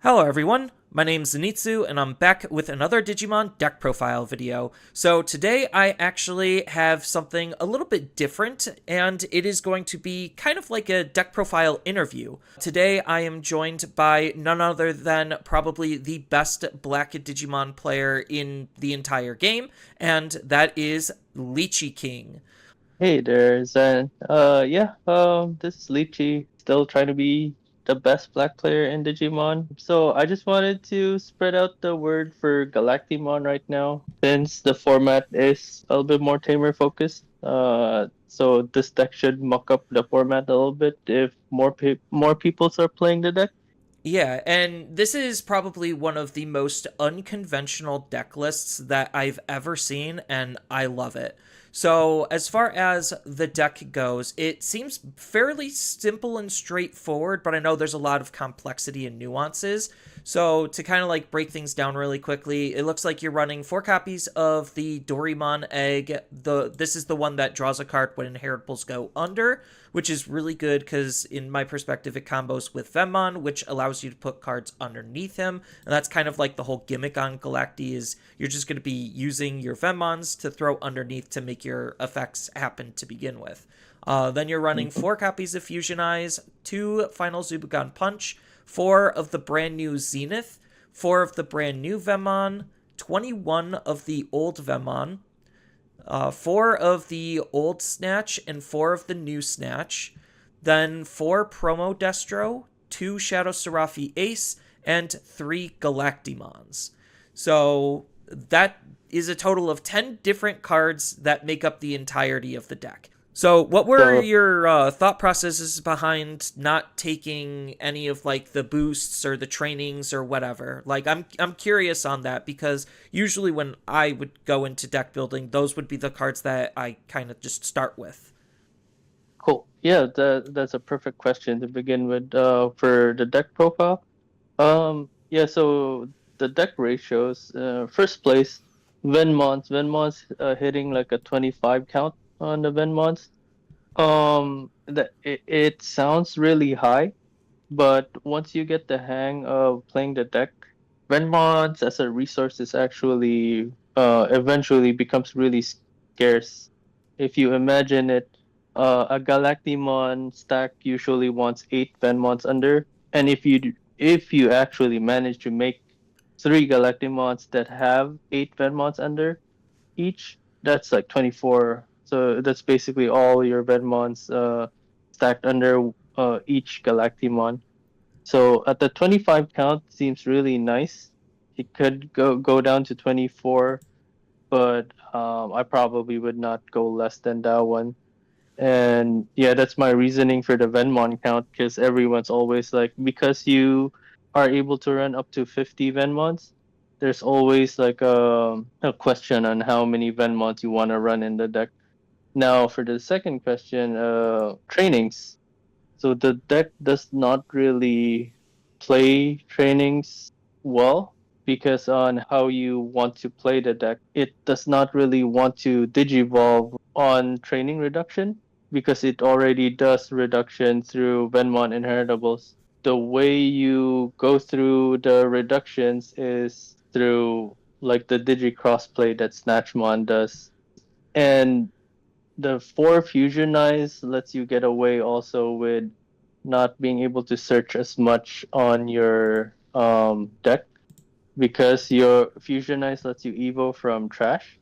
Hello everyone, my name's Zenitsu and I'm back with another Digimon deck profile video. So today I actually have something a little bit different and it is going to be kind of like a deck profile interview. Today I am joined by none other than probably the best Black Digimon player in the entire game, and that is Lichi King. Hey there, Zen. This is Lichi, still trying to be the best black player in Digimon. So I just wanted to spread out the word for Galactimon right now, since the format is a little bit more tamer focused. So this deck should muck up the format a little bit if more people start playing the deck. Yeah, and this is probably one of the most unconventional deck lists that I've ever seen, and I love it. So, as far as the deck goes, it seems fairly simple and straightforward, but I know there's a lot of complexity and nuances. So, to kind of like break things down really quickly, it looks like you're running 4 copies of the Doraemon egg. This is the one that draws a card when inheritables go under, which is really good because, in my perspective, it combos with Venmon, which allows you to put cards underneath him. And that's kind of like the whole gimmick on Galacti is you're just going to be using your Venmons to throw underneath to make your effects happen to begin with. Then you're running 4 copies of Fusion Eyes, 2 Final Zubagon Punch, 4 of the brand new Zenith, 4 of the brand new Venmon, 21 of the old Venmon, 4 of the old Snatch and 4 of the new Snatch, then 4 promo Destro, 2 Shadow Seraphi Ace, and 3 Galactimons. So that is a total of 10 different cards that make up the entirety of the deck. So, what were So your thought processes behind not taking any of like the boosts or the trainings or whatever? Like, I'm curious on that because usually when I would go into deck building, those would be the cards that I kind of just start with. cool. Yeah, that's a perfect question to begin with. For the deck profile. So the deck ratios, first place, Venmons hitting like a 25 count on the Venmons. It sounds really high, but once you get the hang of playing the deck, Venmons as a resource is actually eventually becomes really scarce. If you imagine it, a Galactimon stack usually wants 8 Venmons under, and if you actually manage to make 3 Galactimons that have 8 Venmons under each, that's like 24. So that's basically all your Venmons stacked under each Galactimon. So at the 25 count seems really nice. It could go down to 24, but I probably would not go less than that one. And yeah, that's my reasoning for the Venmon count because everyone's always like, because you are able to run up to 50 Venmons, there's always like a question on how many Venmons you want to run in the deck. Now, for the second question, trainings. So the deck does not really play trainings well because on how you want to play the deck, it does not really want to digivolve on training reduction because it already does reduction through Venmon inheritables. The way you go through the reductions is through like the digi crossplay that Snatchmon does. And the 4 fusion eyes lets you get away also with not being able to search as much on your deck because your fusion eyes lets you evo from trash.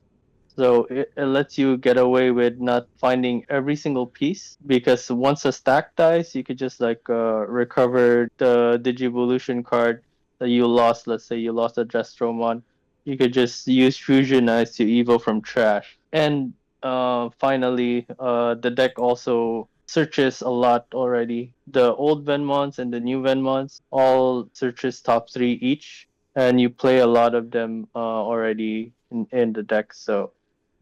So it lets you get away with not finding every single piece because once a stack dies, you could just like recover the Digivolution card that you lost. Let's say you lost a Destromon, you could just use Fusion Eyes to evo from trash. And finally, the deck also searches a lot already. The old Venmons and the new Venmons all searches top 3 each, and you play a lot of them already in the deck. So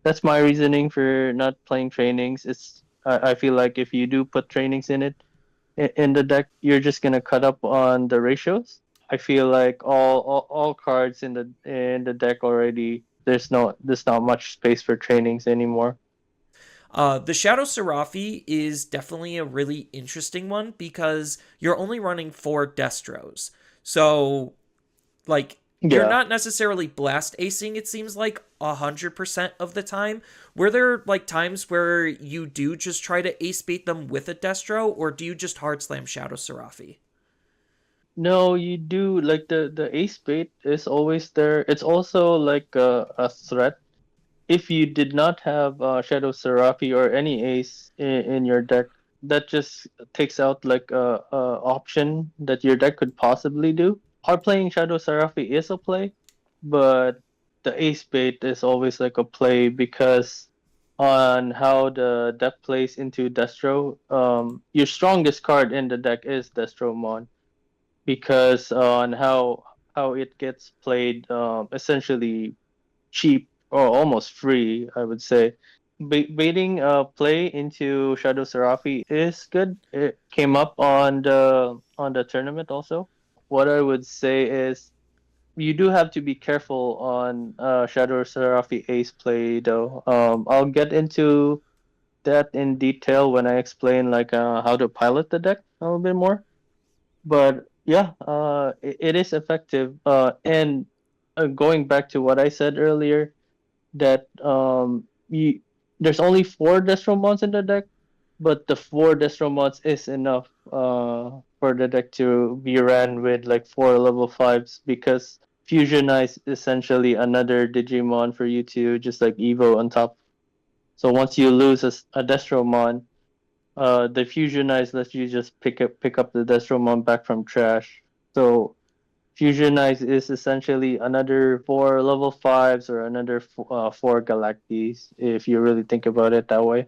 that's my reasoning for not playing trainings. I feel like if you do put trainings in it in the deck, you're just gonna cut up on the ratios. I feel like all cards in the deck already there's not much space for trainings anymore. The Shadow Seraphi is definitely a really interesting one because you're only running 4 Destros. So like you're Yeah. not necessarily blast acing, it seems like 100% of the time. Were there like times where you do just try to ace bait them with a Destro, or do you just hard slam Shadow Serafi? No, you do like the ace bait is always there. It's also like a threat. If you did not have Shadow Serapi or any ace in your deck, that just takes out like a option that your deck could possibly do. Hard playing Shadow Serapi is a play, but the ace bait is always like a play because on how the deck plays into Destro, your strongest card in the deck is Destromon because on how it gets played, essentially cheap or almost free, I would say. Baiting play into Shadow Serafi is good. It came up on the tournament also. What I would say is you do have to be careful on Shadow Serafi Ace play though. I'll get into that in detail when I explain like how to pilot the deck a little bit more. But yeah, it is effective. And going back to what I said earlier, that there's only four Destromons in the deck, but the four Destromons is enough for the deck to be ran with like four level fives because Fusionize is essentially another Digimon for you to just like Evo on top. So once you lose a Destromon, the Fusionize lets you just pick up the Destromon back from trash. So Fusionize is essentially another four level fives or another four Galactis, if you really think about it that way.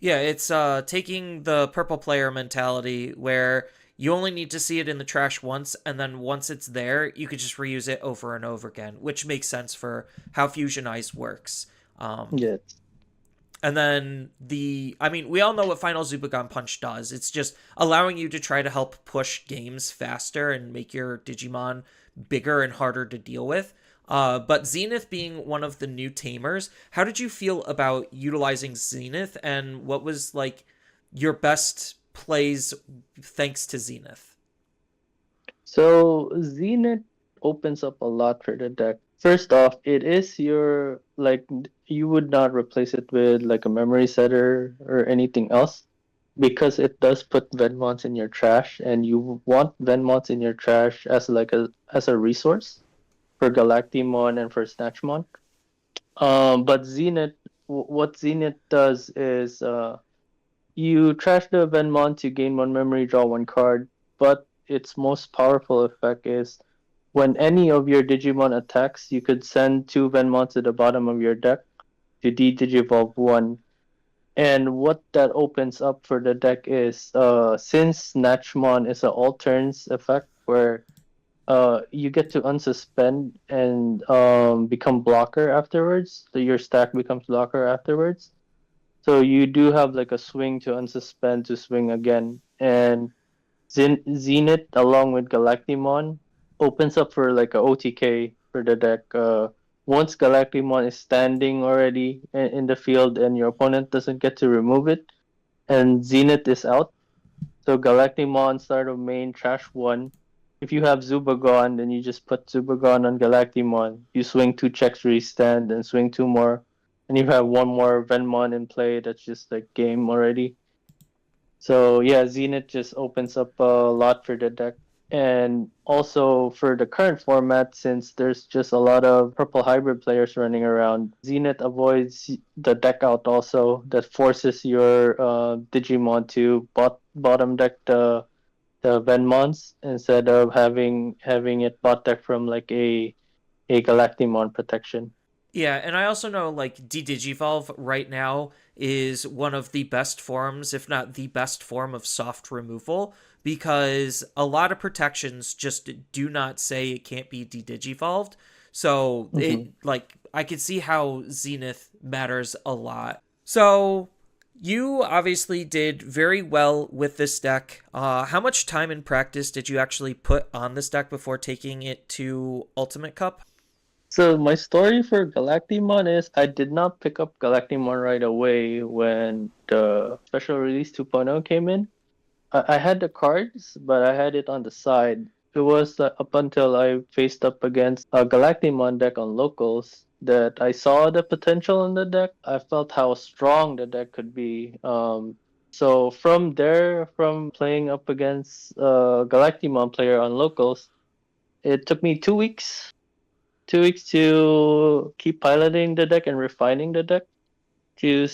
Yeah, it's taking the purple player mentality where you only need to see it in the trash once, and then once it's there, you could just reuse it over and over again, which makes sense for how Fusion Ice works. Um, Yes. and then we all know what Final Zubagon Punch does. It's just allowing you to try to help push games faster and make your Digimon bigger and harder to deal with. But Zenith being one of the new tamers, how did you feel about utilizing Zenith, and what was like your best plays thanks to Zenith? So Zenith opens up a lot for the deck. First off, it is your like you would not replace it with like a memory setter or anything else because it does put Venmons in your trash and you want Venmons in your trash as like a resource for Galactimon and for Snatchmon. But Zenith, what Zenith does is you trash the Venmon to gain one memory, draw one card, but its most powerful effect is when any of your Digimon attacks, you could send two Venmon to the bottom of your deck to de-digivolve one. And what that opens up for the deck is since Snatchmon is an all turns effect where you get to unsuspend and become blocker afterwards. So your stack becomes blocker afterwards. So you do have like a swing to unsuspend to swing again. And Zenith along with Galactimon opens up for like a OTK for the deck. Once Galactimon is standing already in the field and your opponent doesn't get to remove it, and Zenith is out, so Galactimon start of main trash one. If you have Zubagon, then you just put Zubagon on Galactimon. You swing two checks restand and swing two more. And you have one more Venmon in play that's just like game already. So yeah, Zenith just opens up a lot for the deck. And also for the current format, since there's just a lot of purple hybrid players running around, Zenith avoids the deck out also that forces your Digimon to bottom deck the Venmons instead of having it bot deck from like a Galactimon protection. Yeah, and I also know like de-digivolve right now is one of the best forms, if not the best form of soft removal, because a lot of protections just do not say it can't be de-digivolved. So Mm-hmm. it like I could see how Zenith matters a lot. So you obviously did very well with this deck. How much time and practice did you actually put on this deck before taking it to Ultimate Cup? So my story for Galactimon is I did not pick up Galactimon right away when the special release 2.0 came in. I had the cards, but I had it on the side. it was up until I faced up against a Galactimon deck on locals that I saw the potential in the deck. I felt how strong the deck could be. So from there, from playing up against a Galactimon player on locals, it took me 2 weeks. 2 weeks to keep piloting the deck and refining the deck to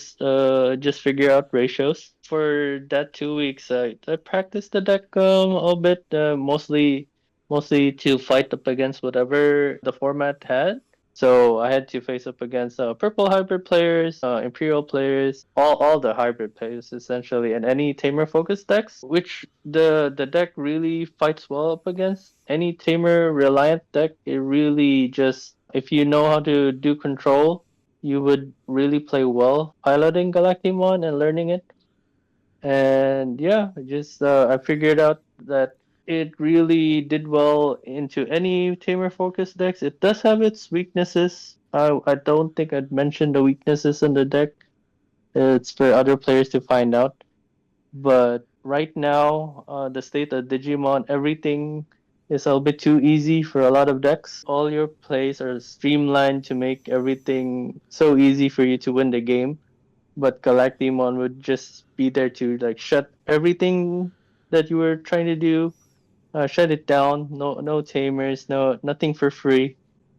just figure out ratios. For that 2 weeks, I practiced the deck a bit, mostly to fight up against whatever the format had. So I had to face up against purple hybrid players, imperial players, all the hybrid players essentially, and any tamer focused decks, which the deck really fights well up against. Any tamer reliant deck, it really just if you know how to do control, you would really play well piloting Galactimon and learning it. And yeah, just I figured out that it really did well into any tamer focused decks. It does have its weaknesses. I don't think I'd mention the weaknesses in the deck. It's for other players to find out. But right now, the state of Digimon, everything is a little bit too easy for a lot of decks. All your plays are streamlined to make everything so easy for you to win the game. But Galactimon would just be there to like shut everything that you were trying to do, shut it down. No tamers, nothing for free.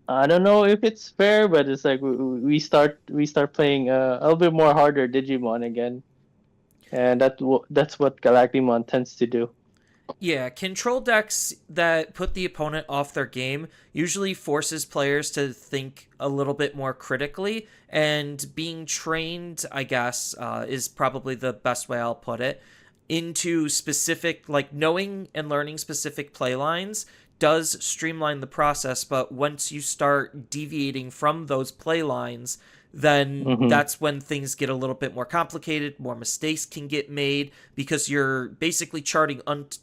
I don't know if it's fair, but it's like we start playing a little bit more harder Digimon again, and that's what Galactimon tends to do. Yeah, control decks that put the opponent off their game usually forces players to think a little bit more critically, and being trained, I guess, is probably the best way I'll put it, into specific, like knowing and learning specific play lines does streamline the process, but once you start deviating from those play lines, then Mm-hmm. that's when things get a little bit more complicated. More mistakes can get made because you're basically charting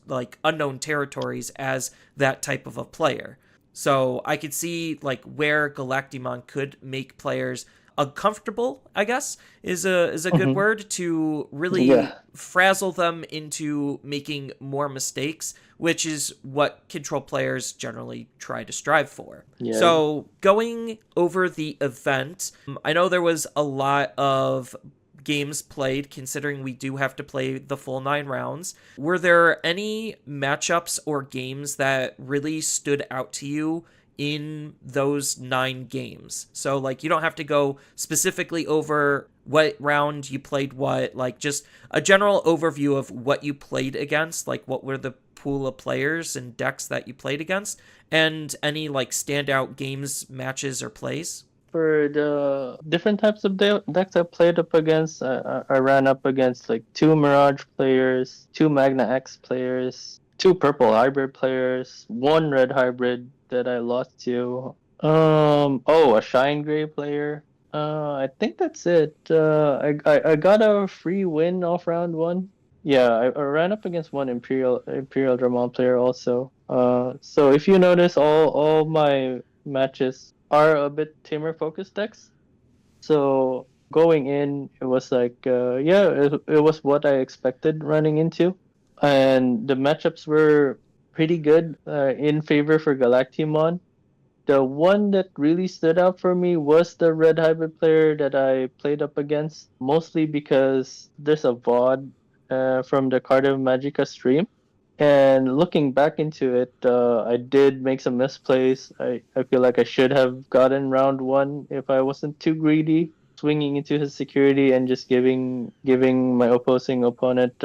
like unknown territories as that type of a player. So I could see like where Galactimon could make players uncomfortable, I guess, is a good Mm-hmm. word to really Yeah, frazzle them into making more mistakes, which is what control players generally try to strive for. yeah. So, going over the event, I know there was a lot of games played considering we do have to play the full 9 rounds. Were there any matchups or games that really stood out to you in those 9 games? So, like, you don't have to go specifically over what round you played what, like, just a general overview of what you played against, like, what were the pool of players and decks that you played against, and any, like, standout games, matches, or plays. For the different types of decks I played up against, I ran up against like two Mirage players, two Magna X players, two Purple Hybrid players, one Red Hybrid that I lost to. Oh, a Shine Gray player. I think that's it. I got a free win off round one. Yeah, I ran up against one Imperial Dramon player also. So if you notice, all my matches are a bit tamer focused decks. So going in, it was like, yeah, it was what I expected running into, and the matchups were pretty good in favor for Galactimon. The one that really stood out for me was the red hybrid player that I played up against, mostly because there's a VOD from the Carta Magica stream. And looking back into it, I did make some misplays. I feel like I should have gotten round one if I wasn't too greedy, swinging into his security and just giving my opposing opponent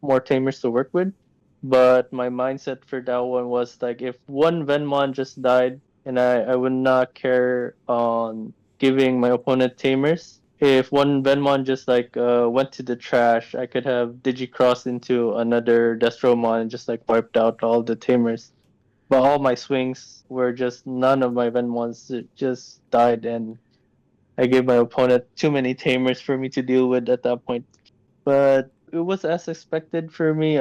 more tamers to work with. But my mindset for that one was like, if one Venmon just died, and I would not care on giving my opponent tamers. If one Venmon just like went to the trash, I could have Digicrossed into another Destromon and just like wiped out all the tamers. But all my swings were just none of my Venmons just died, and I gave my opponent too many tamers for me to deal with at that point. But it was as expected for me.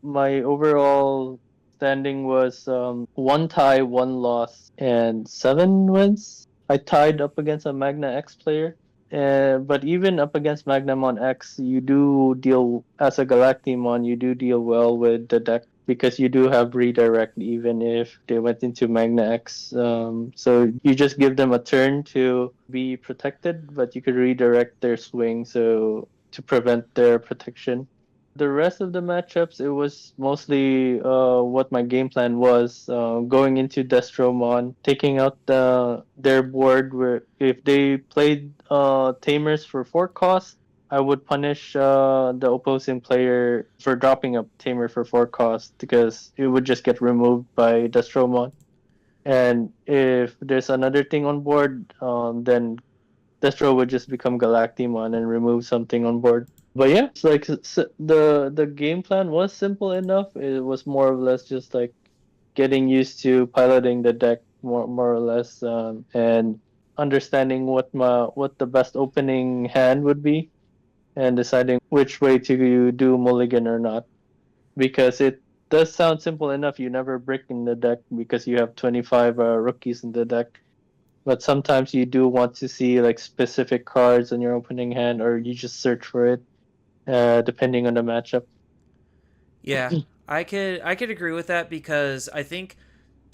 My overall standing was one tie, one loss, and 7 wins. I tied up against a Magna X player. But even up against Magnamon X, you do deal as a Galactimon. You do deal well with the deck. because you do have redirect even if they went into Magna X. So you just give them a turn to be protected, but you could redirect their swing so to prevent their protection. The rest of the matchups, it was mostly what my game plan was, going into Destromon, taking out their board where if they played Tamers for 4 cost, I would punish the opposing player for dropping a Tamer for 4 cost because it would just get removed by Destromon. And if there's another thing on board, then Destro would just become Galactimon and remove something on board. But yeah, it's like the game plan was simple enough. It was more or less just like getting used to piloting the deck more or less, and understanding what the best opening hand would be, and deciding which way to do mulligan or not. Because it does sound simple enough. You never brick in the deck because you have 25 rookies in the deck, but sometimes you do want to see like specific cards in your opening hand, or you just search for it, depending on the matchup. Yeah, I could agree with that because I think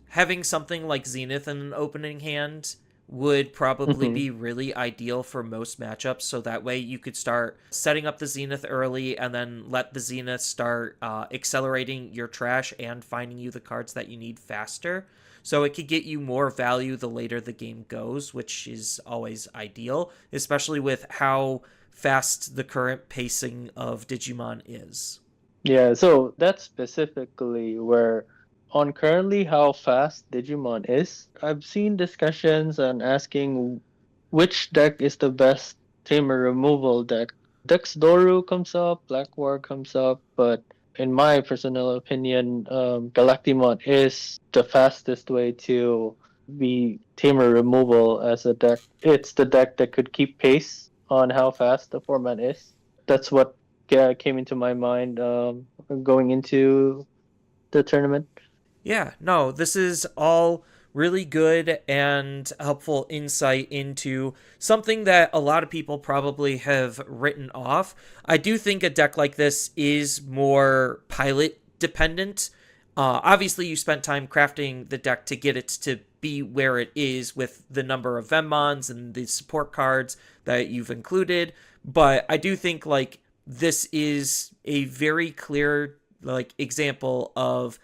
having something like Zenith in an opening hand would probably Hmm. be really ideal for most matchups. So that way you could start setting up the Zenith early and then let the Zenith start accelerating your trash and finding you the cards that you need faster. So it could get you more value the later the game goes, which is always ideal, especially with how fast the current pacing of Digimon is. Yeah, so that's specifically where on currently how fast Digimon is. I've seen discussions on asking which deck is the best tamer removal deck. Dex Doru comes up, Black War comes up, but in my personal opinion, Galactimon is the fastest way to be tamer removal as a deck. It's the deck that could keep pace on how fast the format is. That's what came into my mind going into the tournament. Yeah, no, this is all really good and helpful insight into something that a lot of people probably have written off. I do think a deck like this is more pilot dependent. Obviously, you spent time crafting the deck to get it to be where it is with the number of Venmons and the support cards that you've included. But I do think like this is a very clear like example of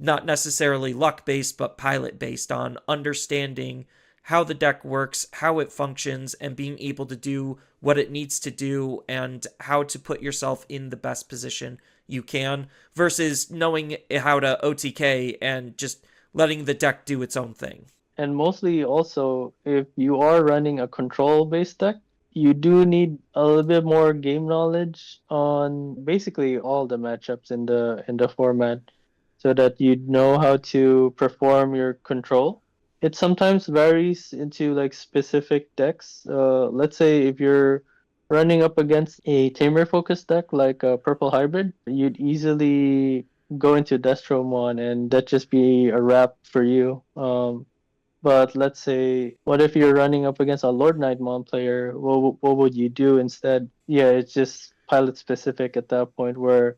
not necessarily luck based, but pilot based on understanding how the deck works, how it functions, and being able to do what it needs to do and how to put yourself in the best position you can versus knowing how to OTK and just letting the deck do its own thing. And mostly also, if you are running a control based deck, you do need a little bit more game knowledge on basically all the matchups in the format so that you know how to perform your control. It sometimes varies into like specific decks. Let's say if you're running up against a tamer focused deck like a purple hybrid, you'd easily go into Destromon and that just be a wrap for you. But let's say, what if you're running up against a Lord Knightmon player? What would you do instead? Yeah, it's just pilot specific at that point. Where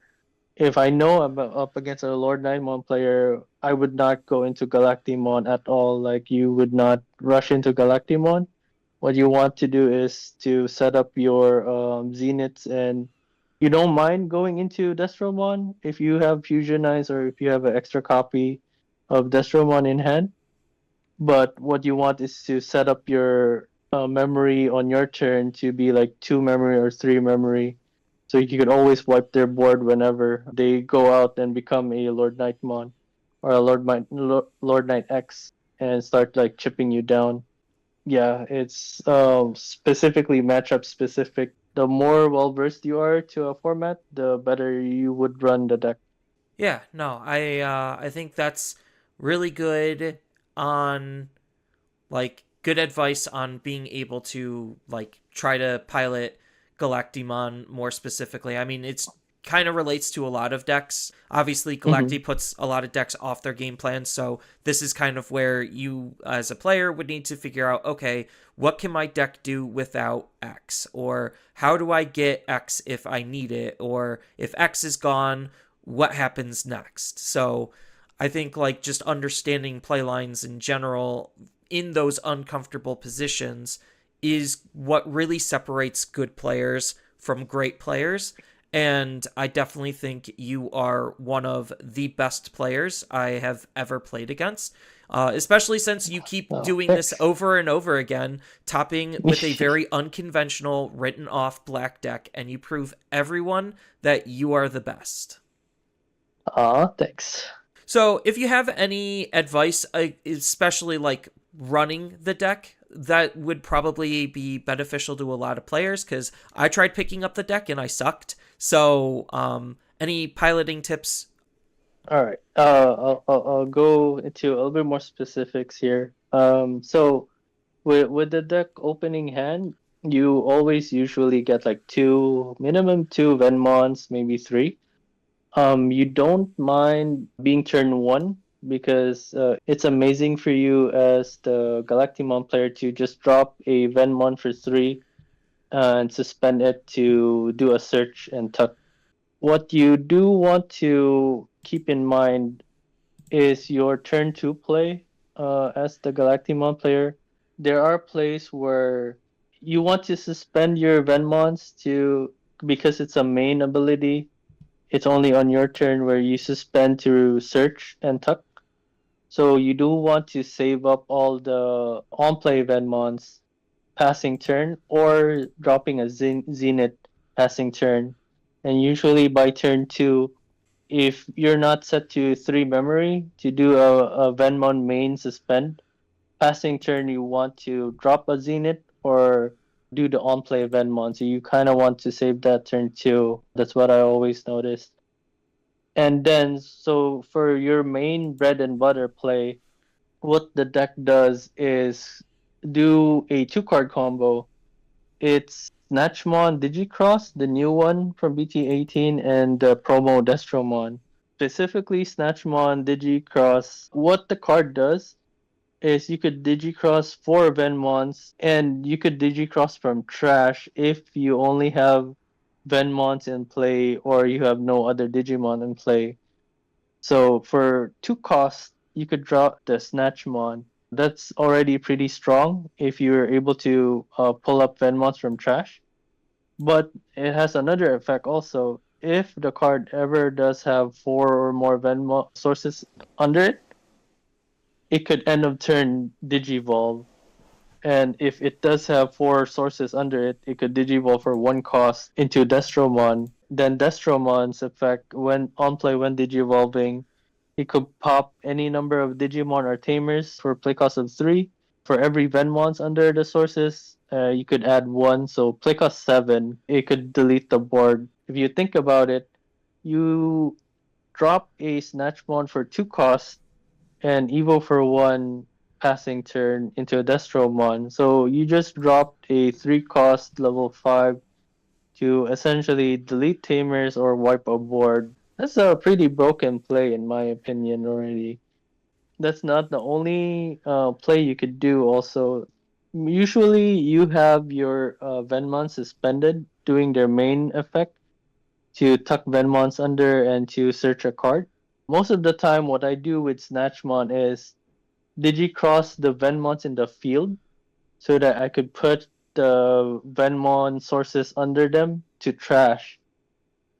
if I know I'm up against a Lord Knightmon player, I would not go into Galactimon at all. Like you would not rush into Galactimon. What you want to do is to set up your Zeniths, and you don't mind going into Destromon if you have Fusionize or if you have an extra copy of Destromon in hand. But what you want is to set up your memory on your turn to be like 2 memory or 3 memory. So you can always wipe their board whenever they go out and become a Lord Knightmon or a Lord Knight X and start like chipping you down. Yeah, it's specifically matchup specific. The more well versed you are to a format, the better you would run the deck. Yeah, no, I think that's really good on like good advice on being able to like try to pilot Galactimon more specifically. I mean, it's kind of relates to a lot of decks. Obviously, Hmm. Galacti puts a lot of decks off their game plan, so this is kind of where you as a player would need to figure out, okay, what can my deck do without X? Or how do I get X if I need it? Or if X is gone, what happens next. So I think like just understanding play lines in general in those uncomfortable positions is what really separates good players from great players. And I definitely think you are one of the best players I have ever played against. Especially since you keep Oh, doing this thanks. over and over again, topping with a very unconventional written off black deck, and you prove everyone that you are the best. Aw, thanks. So, if you have any advice, especially like running the deck, that would probably be beneficial to a lot of players because I tried picking up the deck and I sucked. So, any piloting tips? All right. I'll go into a little bit more specifics here. So with the deck opening hand, you always usually get like two, minimum two Venmons, maybe three. You don't mind being turn one because it's amazing for you as the Galactimon player to just drop a Venmon for three and suspend it to do a search and tuck. What you do want to keep in mind is your turn two play as the Galactimon player. There are plays where you want to suspend your Venmons to because it's a main ability. It's only on your turn where you suspend to search and tuck. So you do want to save up all the on play Venmons passing turn or dropping a Zenith passing turn. And usually by turn two, if you're not set to three memory to do a Venmon main suspend, passing turn you want to drop a Zenith or do the on play Venmon. So you kind of want to save that turn too. That's what I always noticed. And then, so for your main bread and butter play, what the deck does is do a two card combo. It's Snatchmon Digicross, the new one from BT18, and the promo Destromon. Specifically, Snatchmon Digicross, what the card does is you could Digicross four Venmons, and you could Digicross from trash if you only have Venmons in play or you have no other Digimon in play. So for two costs, you could draw the Snatchmon. That's already pretty strong if you're able to pull up Venmons from trash. But it has another effect also. If the card ever does have four or more Venmo sources under it, it could end of turn Digivolve. And if it does have four sources under it, it could Digivolve for one cost into Destromon. Then Destromon's effect, when on play when Digivolving, it could pop any number of Digimon or Tamers for play cost of three. For every Venmons under the sources, you could add one. So play cost seven, it could delete the board. If you think about it, you drop a Snatchmon for two costs and Evo for one passing turn into a Destromon. So you just dropped a three cost level 5 to essentially delete Tamers or wipe a board. That's a pretty broken play in my opinion already. That's not the only play you could do also. Usually you have your Venmon suspended doing their main effect to tuck Venmons under and to search a card. Most of the time what I do with Snatchmon is Digicross the Venmons in the field so that I could put the Venmon sources under them to trash.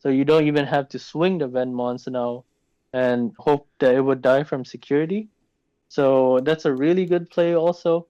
So you don't even have to swing the Venmons now and hope that it would die from security. So that's a really good play also.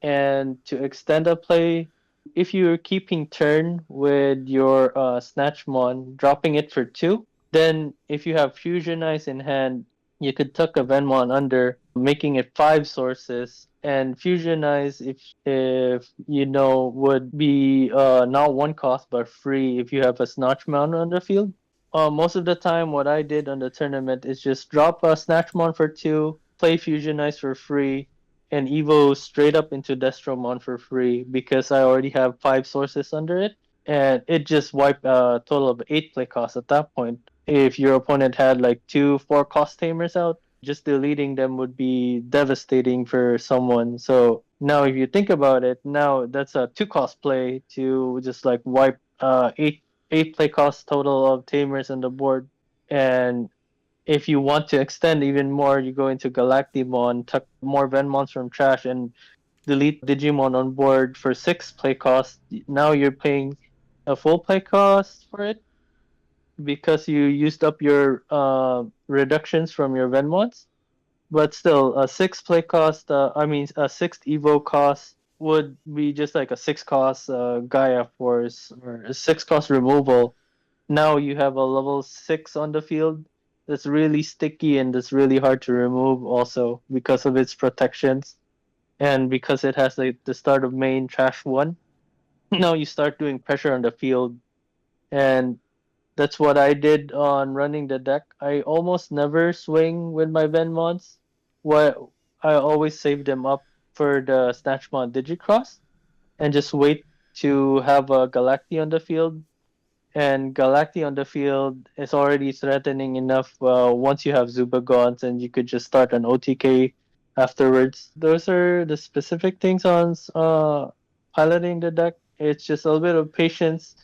And to extend a play, if you're keeping turn with your Snatchmon, dropping it for two, then if you have Fusionize in hand, you could tuck a Venmon under, making it five sources. And Fusionize, if you know, would be not one cost but free if you have a Snatchmon on the field. Most of the time, what I did on the tournament is just drop a Snatchmon for two, play Fusionize for free, and Evo straight up into Destromon for free because I already have five sources under it, and it just wiped a total of eight play costs at that point. If your opponent had like two four cost tamers out, just deleting them would be devastating for someone. So now, if you think about it, now that's a two cost play to just like wipe eight play cost total of tamers on the board. And if you want to extend even more, you go into Galactimon, tuck more Venmons from trash, and delete Digimon on board for 6 play cost. Now you're paying a full play cost for it because you used up your reductions from your Venmons. But still, a 6 play cost, a sixth Evo cost would be just like a 6 cost Gaia Force or a 6 cost removal. Now you have a level 6 on the field that's really sticky and that's really hard to remove also because of its protections and because it has like the start of main trash 1. Now you start doing pressure on the field, and that's what I did on running the deck. I almost never swing with my Venmons. What I always save them up for the Snatchmon Digicross and just wait to have a Galacti on the field. And Galacti on the field is already threatening enough once you have Zubagons, and you could just start an OTK afterwards. Those are the specific things on piloting the deck. It's just a little bit of patience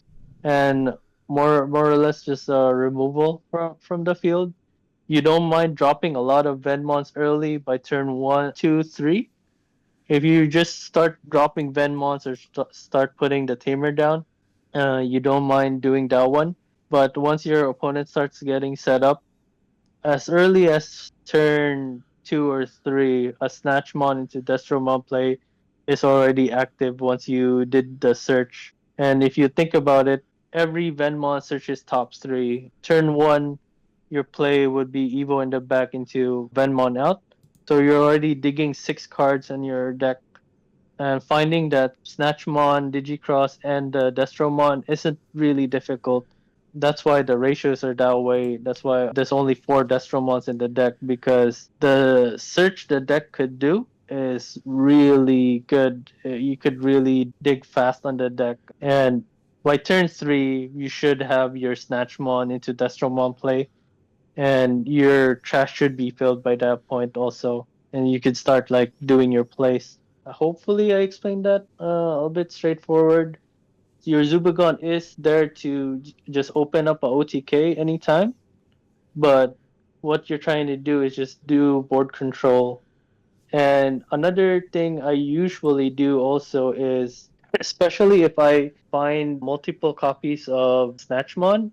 and more or less just removal from the field. You don't mind dropping a lot of Venmons early by turn 1, 2, 3. If you just start dropping Venmons or start putting the Tamer down, you don't mind doing that one. But once your opponent starts getting set up, as early as turn 2 or 3, a Snatchmon into Destromon play is already active once you did the search. And if you think about it, every Venmon searches top 3. Turn 1, your play would be Evo in the back into Venmon out. So you're already digging 6 cards in your deck, and finding that Snatchmon, Digicross, and Destromon isn't really difficult. That's why the ratios are that way. That's why there's only 4 Destromons in the deck, because the search the deck could do is really good. You could really dig fast on the deck. And by turn 3, you should have your Snatchmon into Destromon play, and your trash should be filled by that point also, and you could start like doing your plays. Hopefully I explained that a bit straightforward. Your Zubagon is there to just open up a OTK anytime, but what you're trying to do is just do board control. And another thing I usually do also is, especially if I find multiple copies of Snatchmon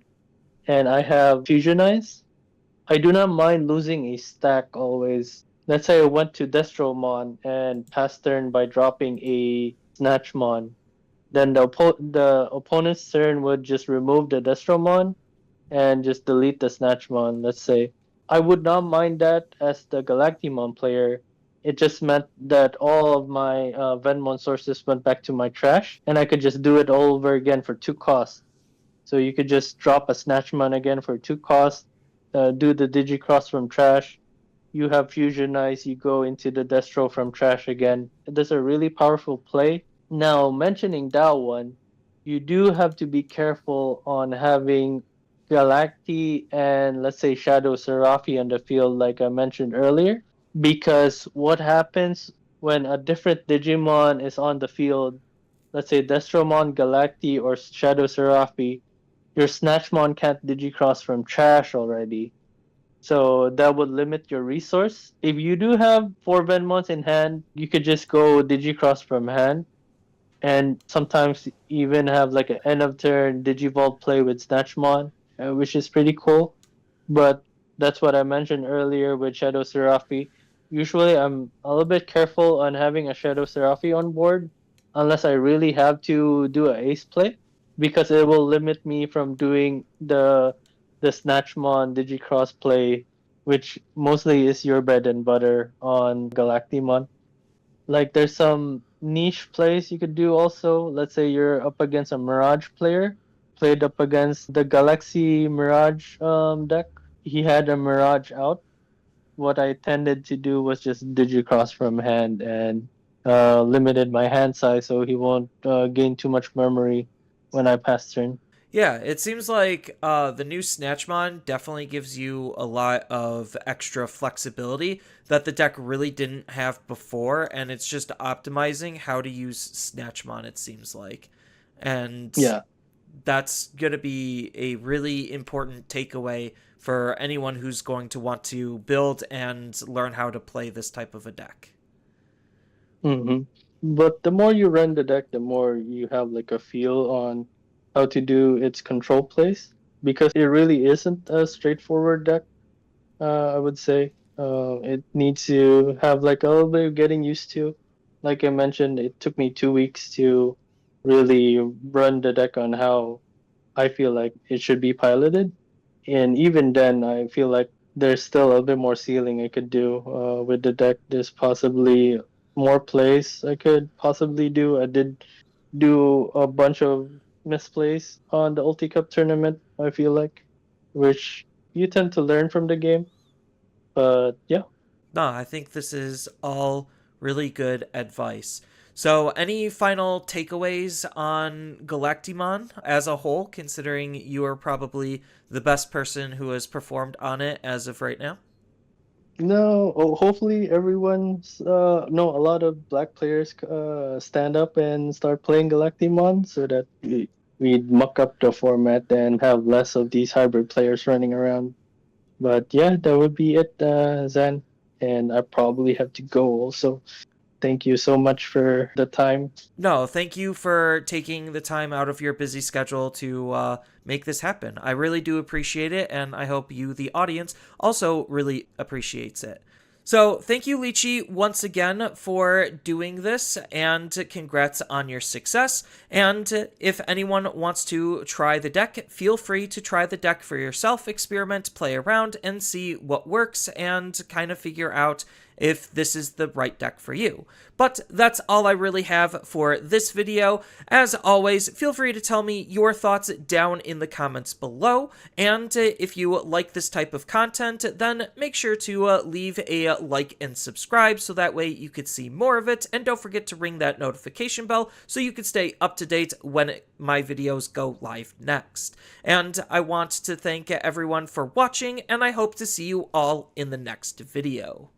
and I have Fusionize, I do not mind losing a stack always. Let's say I went to Destromon and passed turn by dropping a Snatchmon. Then the opponent's turn would just remove the Destromon and just delete the Snatchmon, let's say. I would not mind that as the Galactimon player. It just meant that all of my Venmon sources went back to my trash, and I could just do it all over again for 2 costs. So you could just drop a Snatchman again for 2 costs, do the Digicross from trash. You have Fusionize, you go into the Destro from trash again. That's a really powerful play. Now, mentioning that one, you do have to be careful on having Galacti and, let's say, Shadow Serafi on the field, like I mentioned earlier, because what happens when a different Digimon is on the field, let's say Destromon, Galacti, or Shadow Serafi, your Snatchmon can't Digicross from trash already. So that would limit your resource. If you do have 4 Venmons in hand, you could just go Digicross from hand, and sometimes even have like an end of turn Digivolve play with Snatchmon, which is pretty cool. But that's what I mentioned earlier with Shadow Serafi. Usually, I'm a little bit careful on having a Shadow Serafi on board, unless I really have to do a ace play, because it will limit me from doing the Snatchmon Digicross play, which mostly is your bread and butter on Galactimon. Like there's some niche plays you could do also. Let's say you're up against a Mirage player, played up against the Galaxy Mirage deck. He had a Mirage out. What I tended to do was just Digicross from hand and limited my hand size so he won't gain too much memory when I pass turn. Yeah, it seems like the new Snatchmon definitely gives you a lot of extra flexibility that the deck really didn't have before, and it's just optimizing how to use Snatchmon, it seems like. And Yeah. That's going to be a really important takeaway for anyone who's going to want to build and learn how to play this type of a deck. Hmm. But the more you run the deck, the more you have like a feel on how to do its control plays, because it really isn't a straightforward deck. I would say it needs to have like a little bit of getting used to. Like I mentioned, it took me 2 weeks to really run the deck on how I feel like it should be piloted. And even then, I feel like there's still a bit more ceiling I could do with the deck. There's possibly more plays I could possibly do. I did do a bunch of misplays on the Ulti Cup tournament, I feel like, which you tend to learn from the game. But yeah. No, I think this is all really good advice. So, any final takeaways on Galactimon as a whole, considering you are probably the best person who has performed on it as of right now? No, hopefully everyone's no, a lot of black players stand up and start playing Galactimon so that we muck up the format and have less of these hybrid players running around. But yeah, that would be it, Zan. And I probably have to go also. Thank you so much for the time. No, thank you for taking the time out of your busy schedule to make this happen. I really do appreciate it, and I hope you, the audience, also really appreciates it. So, thank you, Lichi, once again for doing this, and congrats on your success. And if anyone wants to try the deck, feel free to try the deck for yourself, experiment, play around, and see what works, and kind of figure out if this is the right deck for you. But that's all I really have for this video. As always, feel free to tell me your thoughts down in the comments below, and if you like this type of content, then make sure to leave a like and subscribe so that way you could see more of it, and don't forget to ring that notification bell so you can stay up to date when my videos go live next. And I want to thank everyone for watching, and I hope to see you all in the next video.